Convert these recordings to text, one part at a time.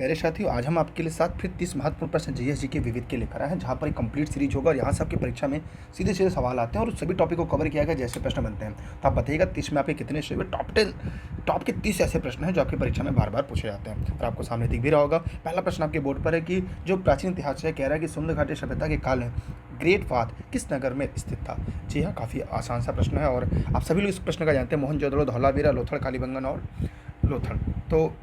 प्यारे साथियों, आज हम आपके लिए साथ फिर 30 महत्वपूर्ण प्रश्न जीएसजी के विविध के लेकर आए हैं, जहां पर एक कंप्लीट सीरीज होगा और यहां से आपकी परीक्षा में सीधे सीधे सवाल आते हैं और सभी टॉपिक को कवर किया गया जैसे प्रश्न बनते हैं। तो आप बताइएगा 30 में आपके कितने से टॉप के 30 ऐसे प्रश्न हैं जो आपकी परीक्षा में बार बार पूछे जाते हैं और आपको सामने दिख भी रहा होगा। पहला प्रश्न आपके बोर्ड पर है कि जो प्राचीन इतिहास है कह रहा है कि सिंधु घाटी सभ्यता के काल में ग्रेट फात किस नगर में स्थित था। जी हाँ, काफ़ी आसान सा प्रश्न है और आप सभी लोग इस प्रश्न का जानते हैं। मोहनजोदड़ो, धौलावीरा, लोथड़, कालीबंगन और लोथड़। तो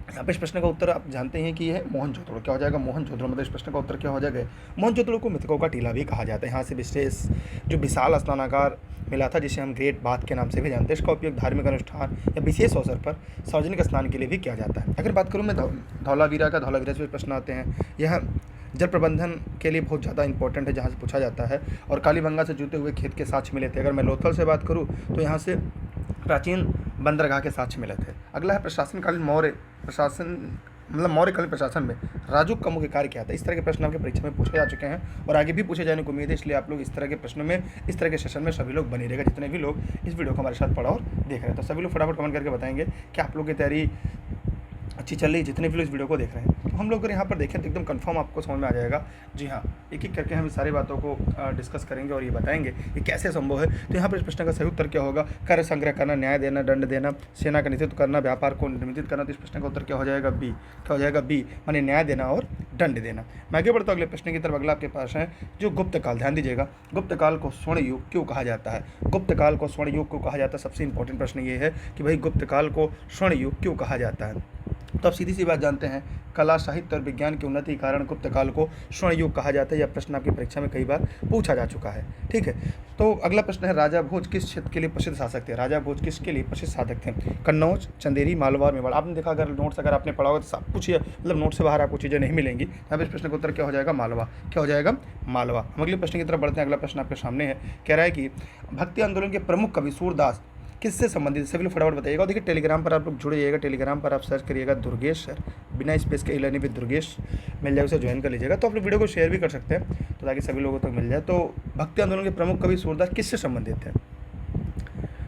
यहाँ पे इस प्रश्न का उत्तर आप जानते हैं कि यह मोहनजोदड़ो। क्या हो जाएगा? मोहनजोदड़ो। मतलब इस प्रश्न का उत्तर क्या हो जाएगा? मोहनजोदड़ो को मृतकों का टीला भी कहा जाता है। यहाँ से विशेष जो विशाल स्नानागार मिला था, जिसे हम ग्रेट बाथ के नाम से भी जानते हैं, इसका उपयोग धार्मिक अनुष्ठान या विशेष अवसर पर सार्वजनिक स्नान के लिए भी किया जाता है। अगर बात करूँ मैं धौलावीरा से भी प्रश्न आते हैं। यह जल प्रबंधन के लिए बहुत ज़्यादा इंपॉर्टेंट है, जहाँ से पूछा जाता है। और कालीबंगा से जुटे हुए खेत के साक्ष्य मिले थे। अगर मैं लोथल से बात करूँ तो यहाँ से प्राचीन बंदरगाह के साक्ष्य मिले थे। अगला है प्रशासनकालीन मौर्यकालीन प्रशासन में राजूक का मुख्य कार्य क्या था। इस तरह के प्रश्न आपके परीक्षा में पूछे जा चुके हैं और आगे भी पूछे जाने को उम्मीद है, इसलिए आप लोग इस तरह के प्रश्नों में, इस तरह के सेशन में सभी लोग बने रहेगा, जितने भी लोग इस वीडियो को हमारे साथ पढ़ा और देख रहे हैं। तो सभी लोग फटाफट कमेंट करके बताएंगे कि आप लोग की तैयारी अच्छी चल रही है, जितने भी लोग इस वीडियो को देख रहे हैं। तो हम लोग अगर यहाँ पर देखें तो एकदम कंफर्म आपको समझ में आ जाएगा। जी हाँ, एक एक करके हम इस सारी बातों को डिस्कस करेंगे और ये बताएंगे ये कैसे संभव है। तो यहाँ पर इस प्रश्न का सही उत्तर क्या होगा? कर संग्रह करना, न्याय देना, दंड देना, सेना का नेतृत्व करना, व्यापार को नियंत्रित करना। तो इस प्रश्न का उत्तर क्या हो जाएगा? बी। क्या हो जाएगा? बी, माने न्याय देना और दंड देना। मैं आगे बढ़ता हूँ अगले प्रश्न की तरफ। अगला आपके पास है जो गुप्त काल। ध्यान दीजिएगा, गुप्त काल को स्वर्ण युग क्यों कहा जाता है? गुप्त काल को स्वर्ण युग क्यों कहा जाता है? सबसे इंपॉर्टेंट प्रश्न ये है कि भाई गुप्त काल को स्वर्ण युग क्यों कहा जाता है। तो आप सीधी सी बात जानते हैं, कला, साहित्य और विज्ञान की उन्नति के कारण गुप्त काल को स्वर्ण युग कहा जाता है। यह प्रश्न आपकी परीक्षा में कई बार पूछा जा चुका है। ठीक है, तो अगला प्रश्न है राजा भोज किस क्षेत्र के लिए प्रसिद्ध शासक थे? राजा भोज किसके लिए प्रसिद्ध शासक थे? कन्नौज, चंदेरी, मालवा और मेवाड़। आपने देखा, अगर नोट्स अगर आपने पढ़ा होगा तो सब कुछ मतलब नोट से बाहर आपको चीज़ें नहीं मिलेंगी। यहाँ पर इस प्रश्न का उत्तर क्या हो जाएगा? मालवा। क्या हो जाएगा? मालवा। हम अगले प्रश्न की तरफ बढ़ते हैं। अगला प्रश्न आपके सामने है, कह रहा है कि भक्ति आंदोलन के प्रमुख कवि सूरदास किससे संबंधित? सभी लोग फटाफट बताइएगा। और देखिए, टेलीग्राम पर आप लोग जुड़ जाइएगा। टेलीग्राम पर आप सर्च करिएगा दुर्गेश सर, बिना स्पेस के इलानी विद दुर्गेश मिल जाएगा, उसे ज्वाइन कर लीजिएगा। तो आप लोग वीडियो को शेयर भी कर सकते हैं तो ताकि सभी लोगों तक मिल जाए। तो भक्ति आंदोलन के प्रमुख कवि सूरदास किससे संबंधित है?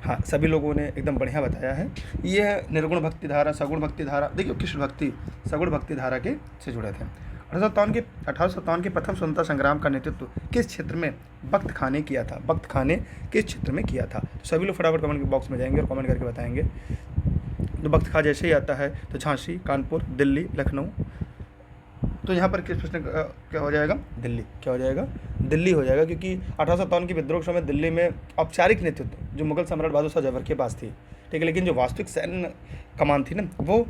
हाँ, सभी लोगों ने एकदम बढ़िया बताया है। ये है निर्गुण भक्ति धारा, सगुण भक्ति धारा। देखिए, कृष्ण भक्ति, सगुण भक्ति धारा के से जुड़े थे। 1857 के प्रथम स्वतंत्रता संग्राम का नेतृत्व किस क्षेत्र में बख्त खां ने किया था? बख्त खां ने किस क्षेत्र में किया था? तो सभी लोग फटाफट कमेंट बॉक्स में जाएंगे और कमेंट करके बताएंगे। तो बख्त खां जैसे ही आता है तो झांसी, कानपुर, दिल्ली, लखनऊ। तो यहाँ पर किस प्रश्न क्या हो जाएगा? दिल्ली। क्या हो जाएगा? दिल्ली हो जाएगा, क्योंकि 1857 के विद्रोह के समय दिल्ली में औपचारिक नेतृत्व जो मुगल सम्राट बहादुर शाह जफर के पास थी, ठीक है, लेकिन जो वास्तविक सैन्य कमान थी ना, वो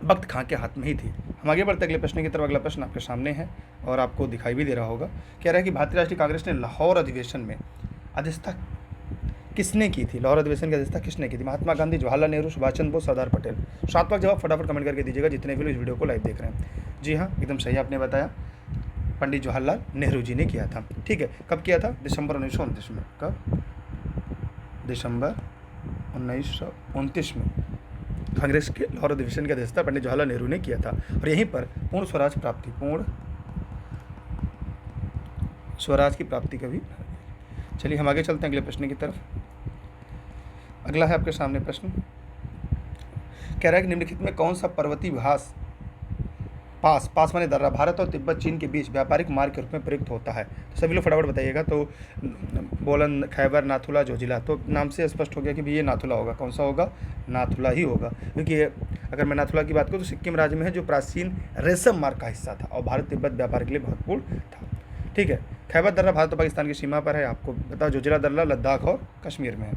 बख्त खां के हाथ में ही थी। हम आगे बढ़ते अगले प्रश्न की तरफ। अगला प्रश्न आपके सामने है और आपको दिखाई भी दे रहा होगा। कह रहा है कि भारतीय राष्ट्रीय कांग्रेस ने लाहौर अधिवेशन में अध्यक्षता किसने की थी? लाहौर अधिवेशन की अध्यक्षता किसने की थी? महात्मा गांधी, जवाहरलाल नेहरू, सुभाष चंद्र बोस, सरदार पटेल। सातवां जवाब फटाफट कमेंट करके दीजिएगा, जितने भी लोग इस वीडियो को लाइव देख रहे हैं। जी हाँ, एकदम सही आपने बताया, पंडित जवाहरलाल नेहरू जी ने किया था। ठीक है, कब किया था? दिसंबर 1929 में। कब? दिसंबर 1929 में कांग्रेस के लाहौर अधिवेशन की अध्यक्षता पंडित जवाहरलाल नेहरू ने किया था और यहीं पर पूर्ण स्वराज की प्राप्ति का भी। चलिए हम आगे चलते हैं अगले प्रश्न की तरफ। अगला है आपके सामने प्रश्न, कह रहा है कि निम्नलिखित में कौन सा पर्वतीय पास माने दर्रा भारत और तिब्बत चीन के बीच व्यापारिक मार्ग के रूप में प्रयुक्त होता है? तो सभी लोग फटाफट बताइएगा। तो बोलन, खैबर, नाथुला, जोजिला। तो नाम से स्पष्ट हो गया कि भी ये नाथुला होगा। कौन सा होगा? नाथुला ही होगा, क्योंकि अगर मैं नाथुला की बात करूँ तो सिक्किम राज्य में है, जो प्राचीन रेशम मार्ग का हिस्सा था और भारत तिब्बत व्यापार के लिए महत्वपूर्ण था। ठीक है, खैबर दर्रा भारत और पाकिस्तान की सीमा पर है, आपको बताओ। जोजिला दर्रा लद्दाख और कश्मीर में है।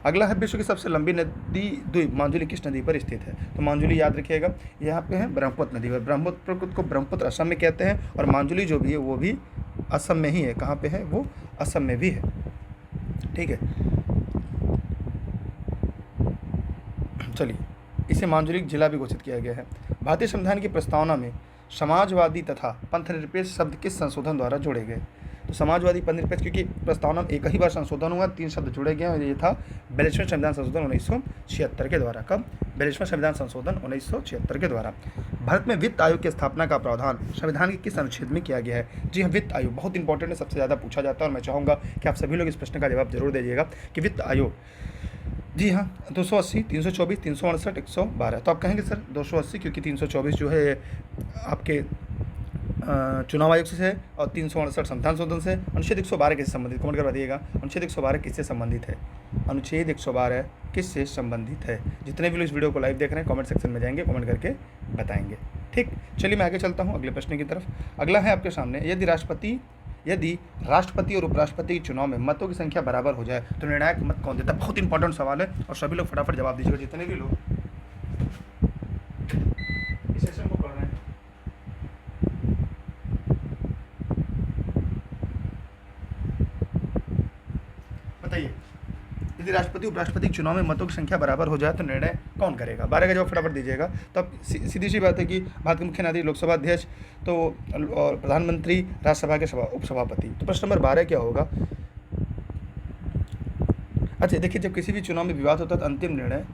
अगला है विश्व की सबसे लंबी नदी द्वीप मांजुली किस नदी पर स्थित है? तो मांजुली याद रखिएगा, यहाँ पे है ब्रह्मपुत्र नदी पर। ब्रह्मपुत्र को ब्रह्मपुत्र असम में कहते हैं और मांजुली जो भी है वो भी असम में ही है। कहाँ पे है? वो असम में भी है। ठीक है, चलिए, इसे मांजुलिक जिला भी घोषित किया गया है। भारतीय संविधान की प्रस्तावना में समाजवादी तथा पंथनिरपेक्ष शब्द किस संशोधन द्वारा जोड़े गए? तो समाजवादी, पंथनिरपेक्ष, क्योंकि प्रस्तावना में एक ही बार संशोधन हुआ, 3 शब्द जुड़े गए और ये था 42वें संविधान संशोधन 1976 के द्वारा। कब? 42वें संविधान संशोधन 1976 के द्वारा। भारत में वित्त आयोग की स्थापना का प्रावधान संविधान के किस अनुच्छेद में किया गया है? जी हाँ, वित्त आयोग बहुत इंपॉर्टेंट है, सबसे ज़्यादा पूछा जाता है और मैं चाहूँगा कि आप सभी लोग इस प्रश्न का जवाब जरूर दीजिएगा कि वित्त आयोग जी हाँ, 280, 324, 368, 112। तो आप कहेंगे सर 280 क्योंकि 324 जो है आपके चुनाव आयोग से है और 368 संविधान शोधन से। अनुच्छेद 112 किससे संबंधित, कमेंट कर बताइएगा। अनुच्छेद 112 किससे संबंधित है? अनुच्छेद 112 किससे संबंधित है? जितने भी लोग इस वीडियो को लाइव देख रहे हैं कमेंट सेक्शन में जाएंगे, कमेंट करके बताएंगे। ठीक, चलिए मैं आगे चलता हूँ अगले प्रश्न की तरफ। अगला है आपके सामने, यदि राष्ट्रपति और उपराष्ट्रपति के चुनाव में मतों की संख्या बराबर हो जाए तो निर्णायक मत कौन देता है? बहुत इंपॉर्टेंट सवाल है और सभी लोग फटाफट जवाब दीजिएगा, जितने भी लोग इस सेशन को पढ़ रहे हैं। बताइए, यदि राष्ट्रपति उपराष्ट्रपति के चुनाव में मतों की संख्या बराबर हो जाए तो निर्णय कौन करेगा? 12 का जवाब फटाफट दीजिएगा। तो अब सीधी सी बात है कि भारत के मुख्य न्यायाधीश, लोकसभा अध्यक्ष तो और प्रधानमंत्री, राज्यसभा के उपसभापति। तो प्रश्न नंबर 12 क्या होगा? अच्छा देखिए, जब किसी भी चुनाव में विवाद होता है तो अंतिम निर्णय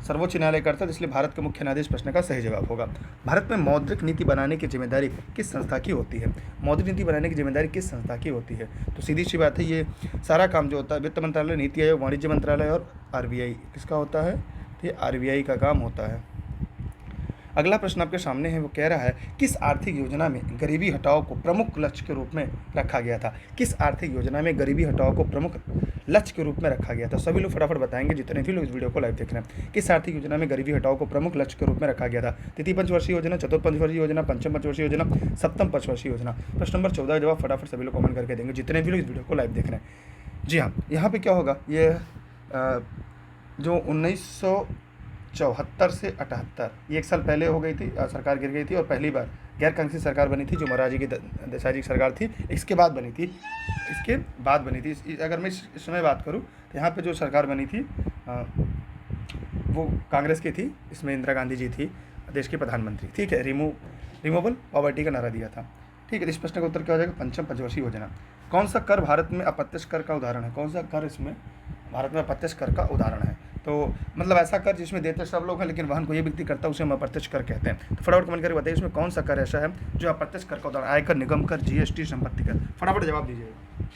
सर्वोच्च न्यायालय करता है, इसलिए भारत के मुख्य न्यायाधीश प्रश्न का सही जवाब होगा। भारत में मौद्रिक नीति बनाने की जिम्मेदारी किस संस्था की होती है? मौद्रिक नीति बनाने की जिम्मेदारी किस संस्था की होती है? तो सीधी सी बात है, ये सारा काम जो होता है वित्त मंत्रालय, नीति आयोग, वाणिज्य मंत्रालय और आरबीआई, किसका होता है? तो ये आरबीआई का काम होता है। अगला प्रश्न आपके सामने है, वो कह रहा है किस आर्थिक योजना में गरीबी हटाओ को प्रमुख लक्ष्य के रूप में रखा गया था? किस आर्थिक योजना में गरीबी हटाओ को प्रमुख लक्ष्य के रूप में रखा गया था? सभी लोग फटाफट बताएंगे, जितने भी लोग इस वीडियो को लाइव देख रहे हैं। किस आर्थिक योजना में गरीबी हटाओ को प्रमुख लक्ष्य के रूप में रखा गया था? तृतीय पंचवर्षीय योजना, चतुर्थ पंचवर्षीय योजना, पंचम पंचवर्षीय योजना, सप्तम पंचवर्षीय योजना। प्रश्न नंबर 14 का जवाब फटाफट सभी लोग कमेंट करके देंगे, जितने भी लोग इस वीडियो को लाइव देख रहे हैं। जी हाँ, यहाँ पे क्या होगा, ये जो 1974 से 78 ये एक साल पहले हो गई थी, सरकार गिर गई थी और पहली बार गैर कांग्रेसी सरकार बनी थी जो मोरारजी की देसाई जी की सरकार थी। इसके बाद बनी थी। अगर मैं इस समय बात करूँ तो यहाँ पे जो सरकार बनी थी वो कांग्रेस की थी। इसमें इंदिरा गांधी जी थी देश की प्रधानमंत्री। ठीक है, रिमूवल पॉवर्टी का नारा दिया था। ठीक है, इस प्रश्न का उत्तर क्या हो जाएगा? पंचम पंचवर्षीय योजना। कौन सा कर भारत में अप्रत्यक्ष कर का उदाहरण है? कौन सा कर इसमें भारत में अप्रत्यक्ष कर का उदाहरण है? तो मतलब ऐसा कर जिसमें देते सब लोग हैं लेकिन वहन कोई व्यक्ति करता है, उसे हम अप्रत्यक्ष कर कहते हैं। तो फटाफट कमेंट करके बताइए, इसमें कौन सा कर ऐसा है जो अप्रत्यक्ष कर का उदाहरण? आयकर, निगम कर, जीएसटी, संपत्ति कर। फटाफट जवाब दीजिएगा।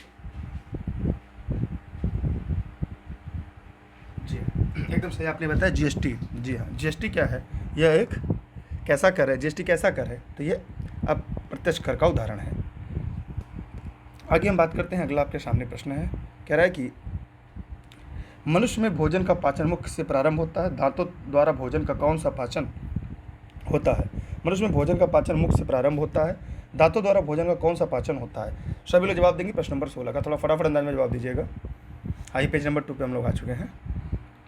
जी एकदम सही आपने बताया, जीएसटी। जी हाँ, जीएसटी क्या है? यह एक कैसा कर है? जीएसटी कैसा कर है? तो ये अप्रत्यक्ष कर का उदाहरण है। आगे हम बात करते हैं, अगला आपके सामने प्रश्न है, कह रहा है कि मनुष्य में भोजन का पाचन मुख से प्रारंभ होता है? दांतों द्वारा भोजन का कौन सा पाचन होता है? मनुष्य में भोजन का पाचन मुख से प्रारंभ होता है, दांतों द्वारा भोजन का कौन सा पाचन होता है? सभी लोग जवाब देंगे। प्रश्न नंबर 16 का थोड़ा फटाफट अंदाज में जवाब दीजिएगा। आइए पेज नंबर 2 पे हम लोग आ चुके हैं।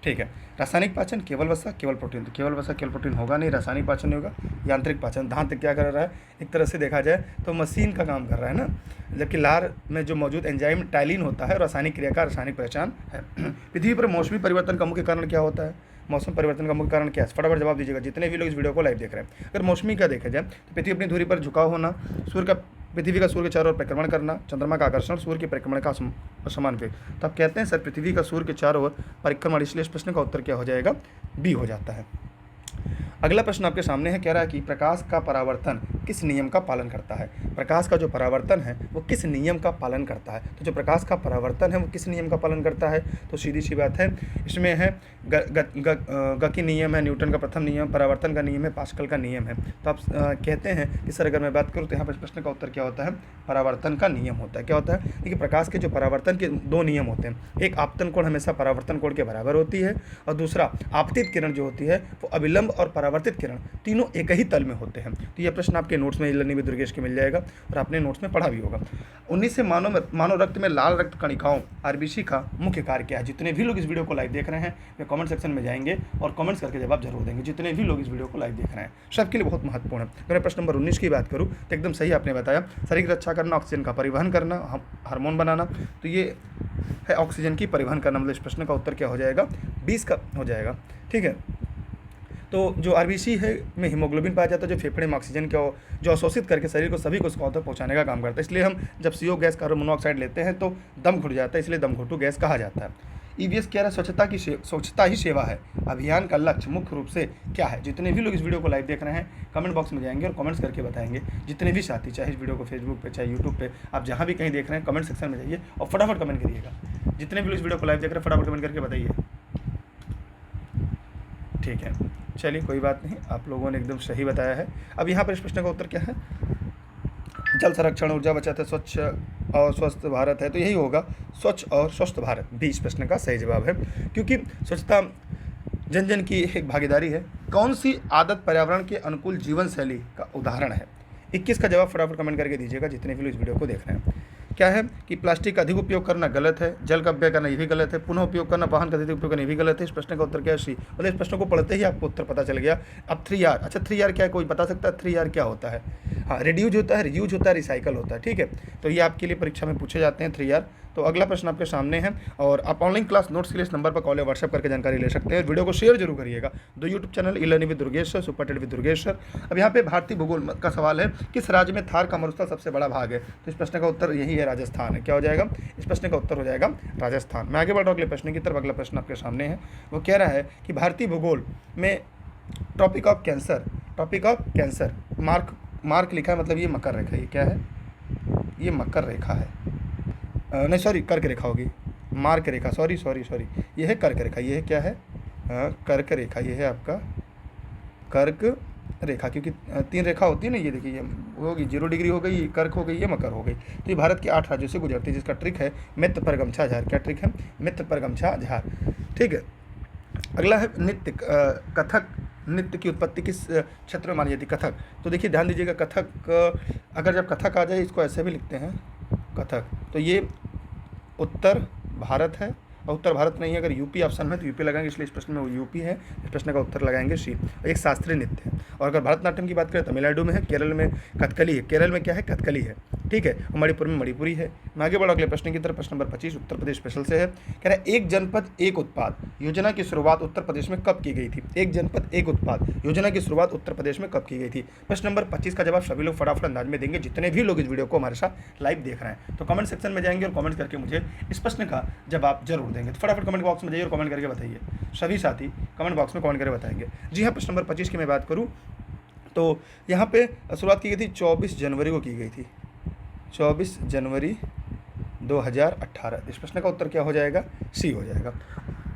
ठीक है, रासायनिक पाचन, केवल वसा, केवल प्रोटीन। तो केवल वसा केवल प्रोटीन होगा नहीं, रासायनिक पाचन नहीं होगा, यांत्रिक पाचन। दांत क्या कर रहा है? एक तरह से देखा जाए तो मशीन का काम कर रहा है ना, जबकि लार में जो मौजूद एंजाइम टाइलिन होता है, रासायनिक क्रिया का रासायनिक पहचान है। पृथ्वी पर मौसमी परिवर्तन का मुख्य कारण क्या होता है? मौसम परिवर्तन का मुख्य कारण क्या है? फटाफट जवाब दीजिएगा, जितने भी लोग इस वीडियो को लाइव देख रहे हैं। अगर मौसमी का देखा जाए तो पृथ्वी अपनी धुरी पर झुकाव होना, पृथ्वी का सूर्य के चारों ओर परिक्रमण करना, चंद्रमा का आकर्षण, सूर्य के परिक्रमण का असमान वेग। तो आप कहते हैं सर पृथ्वी का सूर्य के चारों ओर परिक्रमण, इसलिए इस प्रश्न का उत्तर क्या हो जाएगा? बी हो जाता है। अगला प्रश्न आपके सामने है, कह रहा है कि प्रकाश का परावर्तन किस नियम का पालन करता है? प्रकाश का जो परावर्तन है वो किस नियम का पालन करता है? तो जो प्रकाश का परावर्तन है वो किस नियम का पालन करता है? तो सीधी सी बात है, इसमें है गति नियम है, न्यूटन का प्रथम नियम, परावर्तन का नियम है, पास्कल का नियम है। तो आप कहते हैं कि सर अगर मैं बात करूँ तो यहाँ पर इस प्रश्न का उत्तर क्या होता है? परावर्तन का नियम होता है। क्या होता है? देखिए, प्रकाश के जो परावर्तन के 2 नियम होते हैं। एक, आपतन कोण हमेशा परावर्तन कोण के बराबर होती है, और दूसरा आपतित किरण जो होती है वो अविलंब और परावर्तित किरण तीनों एक ही तल में होते हैं। तो यह प्रश्न आपके नोट्स में लर्निंग विद दुर्गेश के मिल जाएगा और आपने नोट्स में पढ़ा भी होगा। 19 से मानव रक्त में लाल रक्त कणिकाओं आरबीसी का मुख्य कार्य क्या है? जितने भी लोग इस वीडियो को लाइव देख रहे हैं वे कमेंट सेक्शन में जाएंगे और कमेंट्स करके जवाब जरूर देंगे। जितने भी लोग इस वीडियो को लाइव देख रहे हैं सबके लिए बहुत महत्वपूर्ण है। अगर मैं प्रश्न नंबर 19 की बात करूँ तो एकदम सही आपने बताया, शरीर की रक्षा करना, ऑक्सीजन का परिवहन करना, हार्मोन बनाना। तो ये है ऑक्सीजन की परिवहन करना, मतलब इस प्रश्न का उत्तर क्या हो जाएगा? 20 का हो जाएगा। ठीक है, तो जो आरबीसी है में हीमोग्लोबिन पाया जाता है, जो फेफड़े में ऑक्सीजन को जो अवशोषित करके शरीर को सभी कोशिकाओं तक पहुंचाने का काम करता है। इसलिए हम जब CO गैस, कार्बन मोनोऑक्साइड लेते हैं तो दम घुट जाता है, इसलिए दम घुटू गैस कहा जाता है। ईवीएस कह रहा है स्वच्छता ही सेवा है, अभियान का लक्ष्य मुख्य रूप से क्या है? जितने भी लोग इस वीडियो को लाइव देख रहे हैं कमेंट बॉक्स में जाएंगे और कमेंट्स करके बताएंगे। जितने भी साथी, चाहे इस वीडियो को फेसबुक पे, चाहे यूट्यूब पे, आप जहाँ भी कहीं देख रहे हैं कमेंट सेक्शन में जाइए और फटाफट कमेंट करिएगा। जितने भी लोग इस वीडियो को लाइव देख रहे हैं फटाफट कमेंट करके बताइए। ठीक है, चलिए कोई बात नहीं, आप लोगों ने एकदम सही बताया है। अब यहाँ पर इस प्रश्न का उत्तर क्या है? जल संरक्षण, ऊर्जा बचत है, स्वच्छ और स्वस्थ भारत है, तो यही होगा स्वच्छ और स्वस्थ भारत भी इस प्रश्न का सही जवाब है, क्योंकि स्वच्छता जन जन की एक भागीदारी है। कौन सी आदत पर्यावरण के अनुकूल जीवन शैली का उदाहरण है? 21 का जवाब फटाफट कमेंट करके दीजिएगा जितने भी लोग इस वीडियो को देख रहे हैं। क्या है कि प्लास्टिक का अधिक उपयोग करना गलत है, जल का अपव्यय करना ये भी गलत है, पुनः उपयोग करना, वाहन का अधिक उपयोग करना ये भी गलत है। इस प्रश्न का उत्तर क्या है? सी। मतलब इस प्रश्न को पढ़ते ही आपको उत्तर पता चल गया। अब 3R, अच्छा 3R क्या है, कोई बता सकता है 3R क्या होता है? हाँ, रिड्यूज होता है, रियूज होता है, रिसाइकल होता है। ठीक है, तो ये आपके लिए परीक्षा में पूछे जाते हैं 3R। तो अगला प्रश्न आपके सामने है, और आप ऑनलाइन क्लास नोट्स के लिए इस नंबर पर कॉल या व्हाट्सएप करके जानकारी ले सकते हैं। वीडियो को शेयर जरूर करिएगा। 2 YouTube channel e learning with Durgesh sir, super TET with Durgesh sir. अब यहाँ पे भारतीय भूगोल का सवाल है, किस राज्य में थार का मरुस्थल सबसे बड़ा भाग है? तो इस प्रश्न का उत्तर यही है, राजस्थान है। क्या हो जाएगा? इस प्रश्न का उत्तर हो जाएगा राजस्थान। मैं आगे बढ़ रहा हूँ अगले प्रश्न की तरफ। अगला प्रश्न आपके सामने है, वो कह रहा है कि भारतीय भूगोल में टॉपिक ऑफ कैंसर मार्क लिखा है, मतलब ये मकर रेखा, ये क्या है? ये मकर रेखा है, नहीं सॉरी कर्क रेखा होगी, मार्क रेखा, सॉरी, ये है कर्क रेखा। ये है क्या है? कर्क रेखा। ये है आपका कर्क रेखा, क्योंकि 3 रेखा होती है ना, ये देखिए, ये होगी 0 डिग्री हो गई, ये कर्क हो गई, ये मकर हो गई। तो ये भारत के 8 राज्यों से गुजरती है, जिसका ट्रिक है मित्र पर गमछा झार। क्या ट्रिक है? मित्र पर गमछा झार। ठीक है, अगला है नृत्य, कथक नृत्य की उत्पत्ति किस क्षेत्र में मानी जाती है? कथक। तो देखिए ध्यान दीजिएगा, कथक अगर जब कथक आ जाए, इसको ऐसे भी लिखते हैं कथक, तो ये उत्तर भारत है, और उत्तर भारत नहीं है। अगर यूपी ऑप्शन में तो यूपी लगाएंगे, इसलिए इस प्रश्न में वो यूपी है। इस प्रश्न का उत्तर लगाएंगे सी। एक शास्त्रीय नृत्य है। और अगर भरतनाट्यम की बात करें, तमिलनाडु में है, केरल में कथकली है। केरल में क्या है? कथकली है। ठीक है, और मणिपुर में मणिपुरी है। मैं आगे बढ़ा अगले प्रश्न की तरफ। प्रश्न नंबर 25 उत्तर प्रदेश स्पेशल से है। कह रहा है एक जनपद एक उत्पाद योजना की शुरुआत उत्तर प्रदेश में कब की गई थी? एक जनपद एक उत्पाद योजना की शुरुआत उत्तर प्रदेश में कब की गई थी? प्रश्न नंबर 25 का जवाब सभी लोग फटाफट अंदाज में देंगे, जितने भी लोग इस वीडियो को हमारे साथ लाइव देख रहे हैं। तो कमेंट सेक्शन में जाएंगे और कमेंट करके मुझे इस प्रश्न का जवाब जरूर देंगे। तो फटाफट कमेंट बॉक्स में जाइए और कमेंट करके बताइए। सभी साथी कमेंट बॉक्स में कमेंट करके बताएंगे। जी हाँ, प्रश्न नंबर 25 की मैं बात करूँ तो यहाँ पे शुरुआत की गई थी 24 जनवरी को की गई थी, 24 जनवरी 2018। इस प्रश्न का उत्तर क्या हो जाएगा? सी हो जाएगा।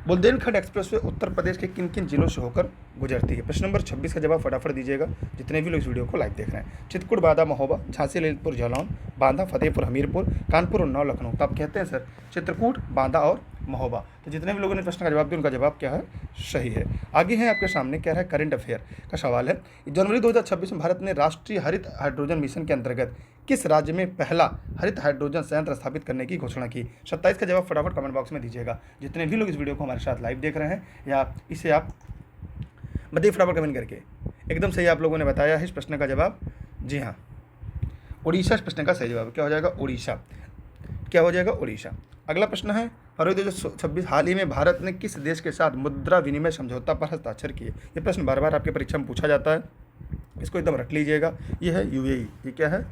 बुंदेलखंड एक्सप्रेसवे उत्तर प्रदेश के किन किन जिलों से होकर गुजरती है? प्रश्न नंबर 26 का जवाब फटाफट दीजिएगा, जितने भी लोग इस वीडियो को लाइव देख रहे हैं। चित्रकूट, बांदा, महोबा, झांसी, ललितपुर, जालौन, बांदा, फतेहपुर, हमीरपुर, कानपुर, उन्नाव, लखनऊ। तो आप कहते हैं सर चित्रकूट, बांदा और महोबा। तो जितने भी लोगों ने प्रश्न का जवाब दिया, उनका जवाब क्या है? सही है। आगे है आपके सामने, क्या है? करंट अफेयर का सवाल है। जनवरी 2026 में भारत ने राष्ट्रीय हरित हाइड्रोजन मिशन के अंतर्गत किस राज्य में पहला हरित हाइड्रोजन संयंत्र स्थापित करने की घोषणा की? 27 का जवाब फटाफट कमेंट बॉक्स में दीजिएगा, जितने भी लोग इस वीडियो को हमारे साथ लाइव देख रहे हैं, या इसे आप बताइए फटाफट कमेंट करके। एकदम सही आप लोगों ने बताया है इस प्रश्न का जवाब। जी हाँ, उड़ीसा इस प्रश्न का सही जवाब। क्या हो जाएगा? उड़ीसा। क्या हो जाएगा? उड़ीसा। अगला प्रश्न है, फरवरी 2026 हाल ही में भारत ने किस देश के साथ मुद्रा विनिमय समझौता पर हस्ताक्षर किए? ये प्रश्न बार बार आपके परीक्षा में पूछा जाता है, इसको एकदम रख लीजिएगा। ये है यूएई। ये क्या है?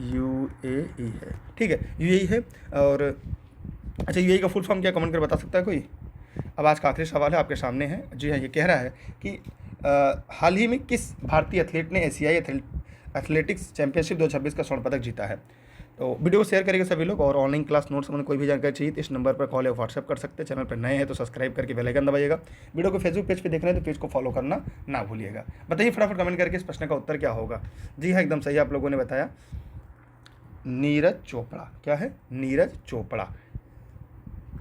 यूएई है। ठीक है, यूएई है। और अच्छा, यूएई का फुल फॉर्म क्या, कमेंट कर बता सकता है कोई? अब आज का आखिरी सवाल है आपके सामने है। जी हाँ, ये कह रहा है कि हाल ही में किस भारतीय एथलीट ने एशियाई एथलेटिक्स चैंपियनशिप 2026 का स्वर्ण पदक जीता है? तो वीडियो को शेयर करेंगे सभी लोग, और ऑनलाइन क्लास नोट्स में कोई भी जानकारी चाहिए तो इस नंबर पर कॉल या व्हाट्सएप कर सकते हैं। चैनल पर नए हैं तो सब्सक्राइब करके बेल आइकन दबाइएगा। वीडियो को फेसबुक पेज पे देख रहे हैं तो पेज को फॉलो करना ना भूलिएगा। बताइए फटाफट कमेंट करके इस प्रश्न का उत्तर क्या होगा? जी हाँ, एकदम सही आप लोगों ने बताया, नीरज चोपड़ा। क्या है? नीरज चोपड़ा।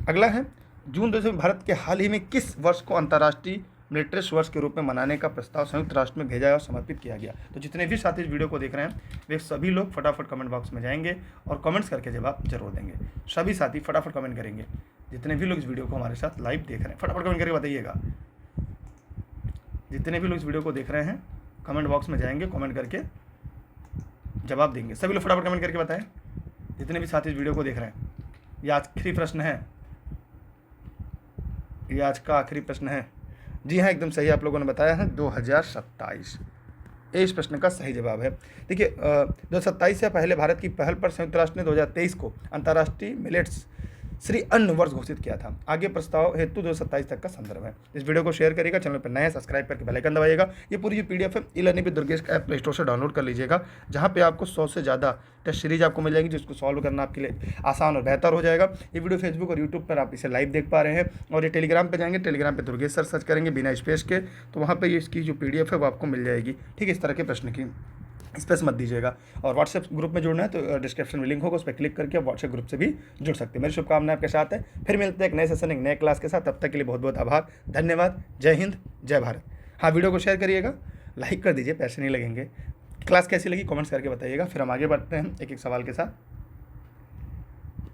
अगला है, जून 2000 में भारत के हाल ही में किस वर्ष को अंतर्राष्ट्रीय मिलिट्रिस्ट वर्ष के रूप में मनाने का प्रस्ताव संयुक्त राष्ट्र में भेजा और समर्पित किया गया? तो जितने भी साथी इस वीडियो को देख रहे हैं, वे सभी लोग फटाफट कमेंट बॉक्स में जाएंगे और कमेंट्स करके जवाब जरूर देंगे। सभी साथी फटाफट कमेंट करेंगे, जितने भी लोग इस वीडियो को हमारे साथ लाइव देख रहे हैं, फटाफट कमेंट करके बताइएगा। जितने भी लोग इस वीडियो को देख रहे हैं, कमेंट बॉक्स में जाएंगे, कमेंट करके जवाब देंगे। सभी लोग फटाफट कमेंट करके बताएं, जितने भी साथी इस वीडियो को देख रहे हैं। ये आखिरी प्रश्न है, ये आज का आखिरी प्रश्न है। जी हाँ, एकदम सही आप लोगों ने बताया है, 2027 इस प्रश्न का सही जवाब है। देखिए 2027 से पहले भारत की पहल पर संयुक्त राष्ट्र ने 2023 को अंतर्राष्ट्रीय मिलेट्स श्री अन्न वर्ष घोषित किया था। आगे प्रस्ताव हेतु 2027 तक का संदर्भ है। इस वीडियो को शेयर करिएगा, चैनल पर नए सब्सक्राइब करके बेल आइकन दबाइएगा। ये पूरी जो पीडीएफ है e learning with Durgesh app play store से डाउनलोड कर लीजिएगा, जहाँ पे आपको 100 से ज़्यादा टेस्ट सीरीज आपको मिल जाएगी, जिसको सॉल्व करना आपके लिए आसान और बेहतर हो जाएगा। ये वीडियो फेसबुक और यूट्यूब पर आप इसे लाइव देख पा रहे हैं, और ये टेलीग्राम पे जाएंगे, टेलीग्राम पे दुर्गेश सर सर्च करेंगे बिना स्पेस के, तो वहाँ पे इसकी जो पीडीएफ है वो आपको मिल जाएगी। ठीक है, इस तरह के प्रश्न की स्पेस मत दीजिएगा। और व्हाट्सएप ग्रुप में जुड़ना है तो डिस्क्रिप्शन में लिंक होगा, उस पर क्लिक करके आप व्हाट्सएप ग्रुप से भी जुड़ सकते हैं। मेरी शुभकामनाएं आपके साथ है। फिर मिलते हैं एक नए सेशन, एक नए क्लास के साथ। तब तक के लिए बहुत बहुत आभार, धन्यवाद। जय हिंद, जय भारत। हाँ, वीडियो को शेयर करिएगा, लाइक कर दीजिए, पैसे नहीं लगेंगे। क्लास कैसी लगी कमेंट्स करके बताइएगा। फिर हम आगे बढ़ते हैं एक एक सवाल के साथ।